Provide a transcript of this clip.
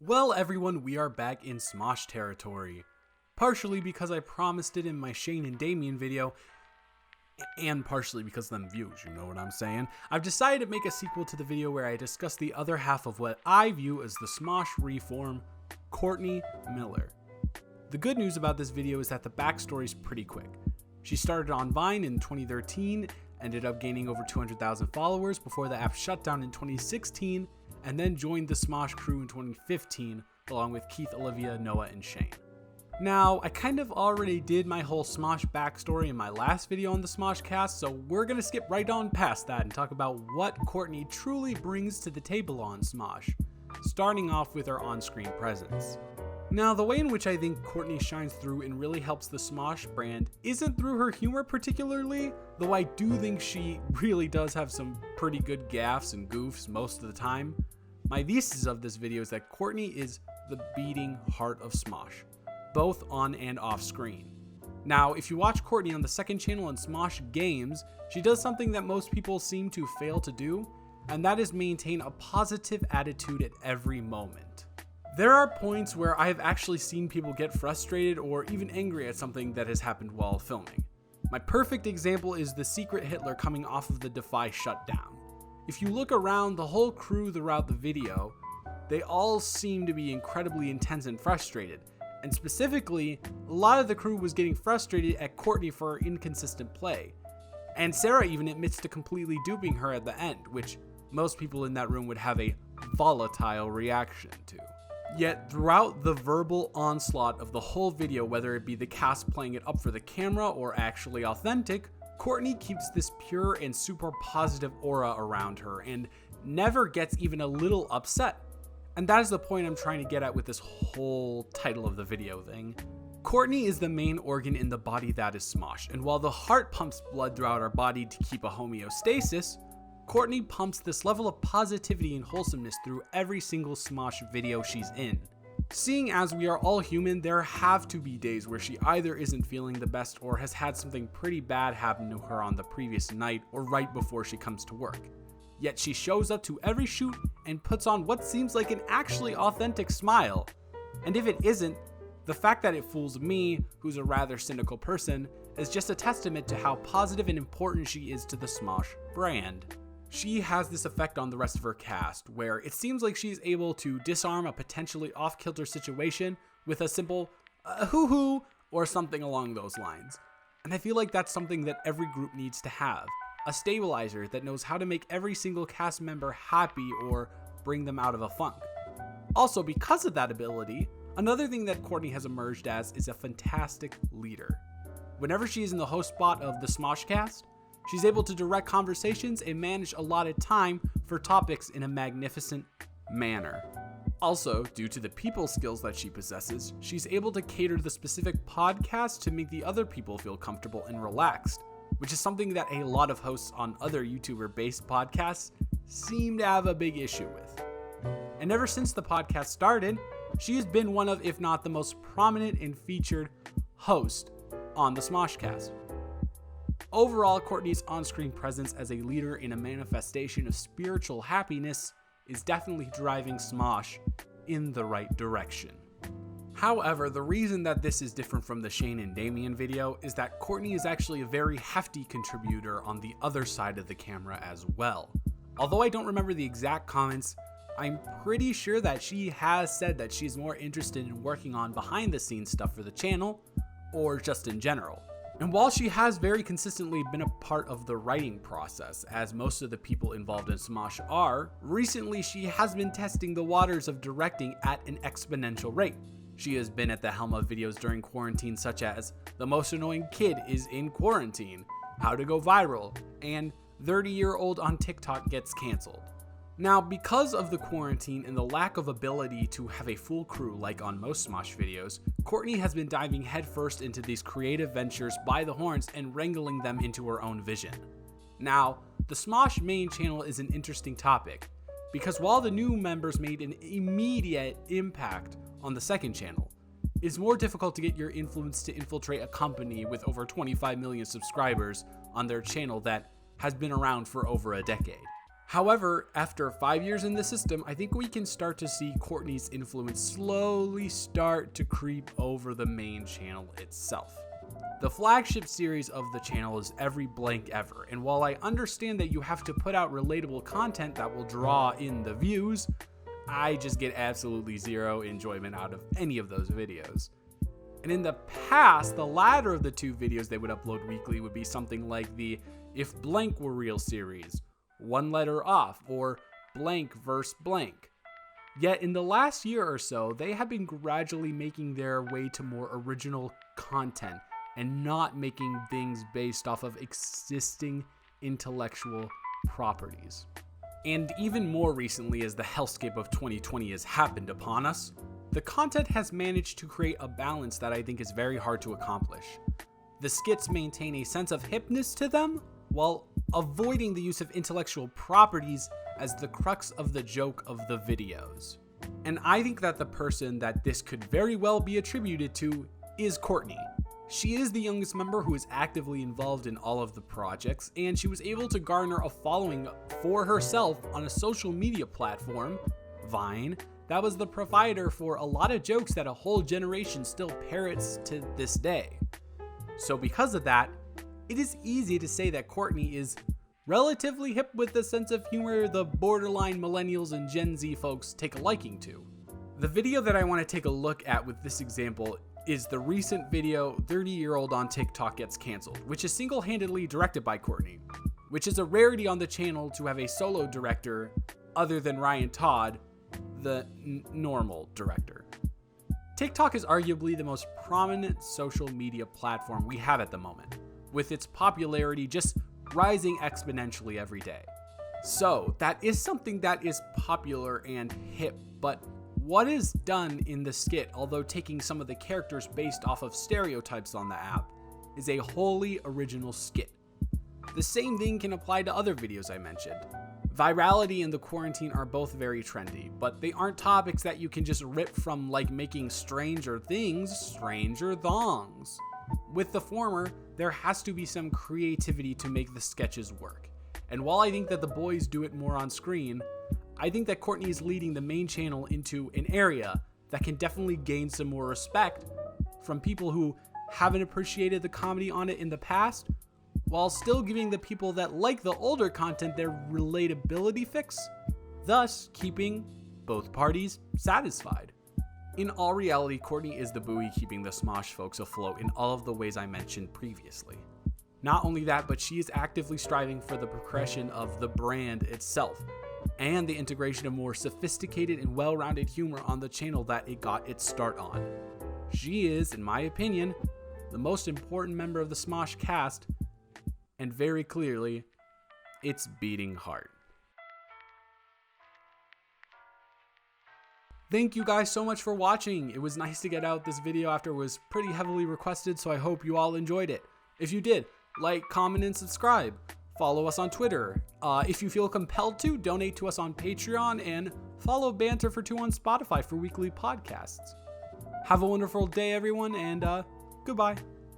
Well everyone, we are back in Smosh territory. Partially because I promised it in my Shane and Damien video, and partially because of them views, you know what I'm saying? I've decided to make a sequel to the video where I discuss the other half of what I view as the Smosh reform, Courtney Miller. The good news about this video is that the backstory is pretty quick. She started on Vine in 2013, ended up gaining over 200,000 followers before the app shut down in 2016, and then joined the Smosh crew in 2015, along with Keith, Olivia, Noah, and Shane. Now, I kind of already did my whole Smosh backstory in my last video on the Smoshcast, so we're gonna skip right on past that and talk about what Courtney truly brings to the table on Smosh, starting off with her on-screen presence. Now, the way in which I think Courtney shines through and really helps the Smosh brand isn't through her humor particularly, though I do think she really does have some pretty good gaffes and goofs most of the time. My thesis of this video is that Courtney is the beating heart of Smosh, both on and off screen. Now, if you watch Courtney on the second channel in Smosh Games, she does something that most people seem to fail to do, and that is maintain a positive attitude at every moment. There are points where I have actually seen people get frustrated or even angry at something that has happened while filming. My perfect example is the secret Hitler coming off of the Defy shutdown. If you look around the whole crew throughout the video, they all seem to be incredibly intense and frustrated. And specifically, a lot of the crew was getting frustrated at Courtney for her inconsistent play. And Sarah even admits to completely duping her at the end, which most people in that room would have a volatile reaction to. Yet throughout the verbal onslaught of the whole video, whether it be the cast playing it up for the camera or actually authentic, Courtney keeps this pure and super positive aura around her and never gets even a little upset. And that is the point I'm trying to get at with this whole title of the video thing. Courtney is the main organ in the body that is Smosh, and while the heart pumps blood throughout our body to keep a homeostasis, Courtney pumps this level of positivity and wholesomeness through every single Smosh video she's in. Seeing as we are all human, there have to be days where she either isn't feeling the best or has had something pretty bad happen to her on the previous night or right before she comes to work. Yet she shows up to every shoot and puts on what seems like an actually authentic smile. And if it isn't, the fact that it fools me, who's a rather cynical person, is just a testament to how positive and important she is to the Smosh brand. She has this effect on the rest of her cast, where it seems like she's able to disarm a potentially off-kilter situation with a simple hoo-hoo or something along those lines. And I feel like that's something that every group needs to have. A stabilizer that knows how to make every single cast member happy or bring them out of a funk. Also, because of that ability, another thing that Courtney has emerged as is a fantastic leader. Whenever she is in the host spot of the Smoshcast, she's able to direct conversations and manage allotted time for topics in a magnificent manner. Also, due to the people skills that she possesses, she's able to cater the specific podcast to make the other people feel comfortable and relaxed, which is something that a lot of hosts on other YouTuber-based podcasts seem to have a big issue with. And ever since the podcast started, she has been one of, if not the most prominent and featured host on the Smoshcast. Overall, Courtney's on-screen presence as a leader in a manifestation of spiritual happiness is definitely driving Smosh in the right direction. However, the reason that this is different from the Shane and Damien video is that Courtney is actually a very hefty contributor on the other side of the camera as well. Although I don't remember the exact comments, I'm pretty sure that she has said that she's more interested in working on behind the scenes stuff for the channel, or just in general. And while she has very consistently been a part of the writing process, as most of the people involved in Smosh are, recently she has been testing the waters of directing at an exponential rate. She has been at the helm of videos during quarantine such as The Most Annoying Kid is in Quarantine, How to Go Viral, and 30-Year-Old on TikTok Gets Cancelled. Now, because of the quarantine and the lack of ability to have a full crew like on most Smosh videos, Courtney has been diving headfirst into these creative ventures by the horns and wrangling them into her own vision. Now, the Smosh main channel is an interesting topic, because while the new members made an immediate impact on the second channel, it's more difficult to get your influence to infiltrate a company with over 25 million subscribers on their channel that has been around for over a decade. However, after 5 years in the system, I think we can start to see Courtney's influence slowly start to creep over the main channel itself. The flagship series of the channel is Every Blank Ever, and while I understand that you have to put out relatable content that will draw in the views, I just get absolutely zero enjoyment out of any of those videos. And in the past, the latter of the two videos they would upload weekly would be something like the If Blank Were Real series, One Letter Off, or Blank vs. Blank. Yet in the last year or so, they have been gradually making their way to more original content and not making things based off of existing intellectual properties. And even more recently, as the hellscape of 2020 has happened upon us, the content has managed to create a balance that I think is very hard to accomplish. The skits maintain a sense of hipness to them, while avoiding the use of intellectual properties as the crux of the joke of the videos. And I think that the person that this could very well be attributed to is Courtney. She is the youngest member who is actively involved in all of the projects, and she was able to garner a following for herself on a social media platform, Vine, that was the provider for a lot of jokes that a whole generation still parrots to this day. So because of that, it is easy to say that Courtney is relatively hip with the sense of humor the borderline millennials and Gen Z folks take a liking to. The video that I want to take a look at with this example is the recent video 30-year-old on TikTok gets canceled, which is single-handedly directed by Courtney, which is a rarity on the channel to have a solo director other than Ryan Todd, the normal director. TikTok is arguably the most prominent social media platform we have at the moment, with its popularity just rising exponentially every day. So that is something that is popular and hip, but what is done in the skit, although taking some of the characters based off of stereotypes on the app, is a wholly original skit. The same thing can apply to other videos I mentioned. Virality and the quarantine are both very trendy, but they aren't topics that you can just rip from, like making Stranger Things, Stranger Thongs. With the former, there has to be some creativity to make the sketches work. And while I think that the boys do it more on screen, I think that Courtney is leading the main channel into an area that can definitely gain some more respect from people who haven't appreciated the comedy on it in the past, while still giving the people that like the older content their relatability fix, thus keeping both parties satisfied. In all reality, Courtney is the buoy keeping the Smosh folks afloat in all of the ways I mentioned previously. Not only that, but she is actively striving for the progression of the brand itself, and the integration of more sophisticated and well-rounded humor on the channel that it got its start on. She is, in my opinion, the most important member of the Smosh cast, and very clearly, its beating heart. Thank you guys so much for watching. It was nice to get out this video after it was pretty heavily requested, so I hope you all enjoyed it. If you did, like, comment, and subscribe. Follow us on Twitter. If you feel compelled to, donate to us on Patreon, and follow Banter for 2 on Spotify for weekly podcasts. Have a wonderful day, everyone, and goodbye.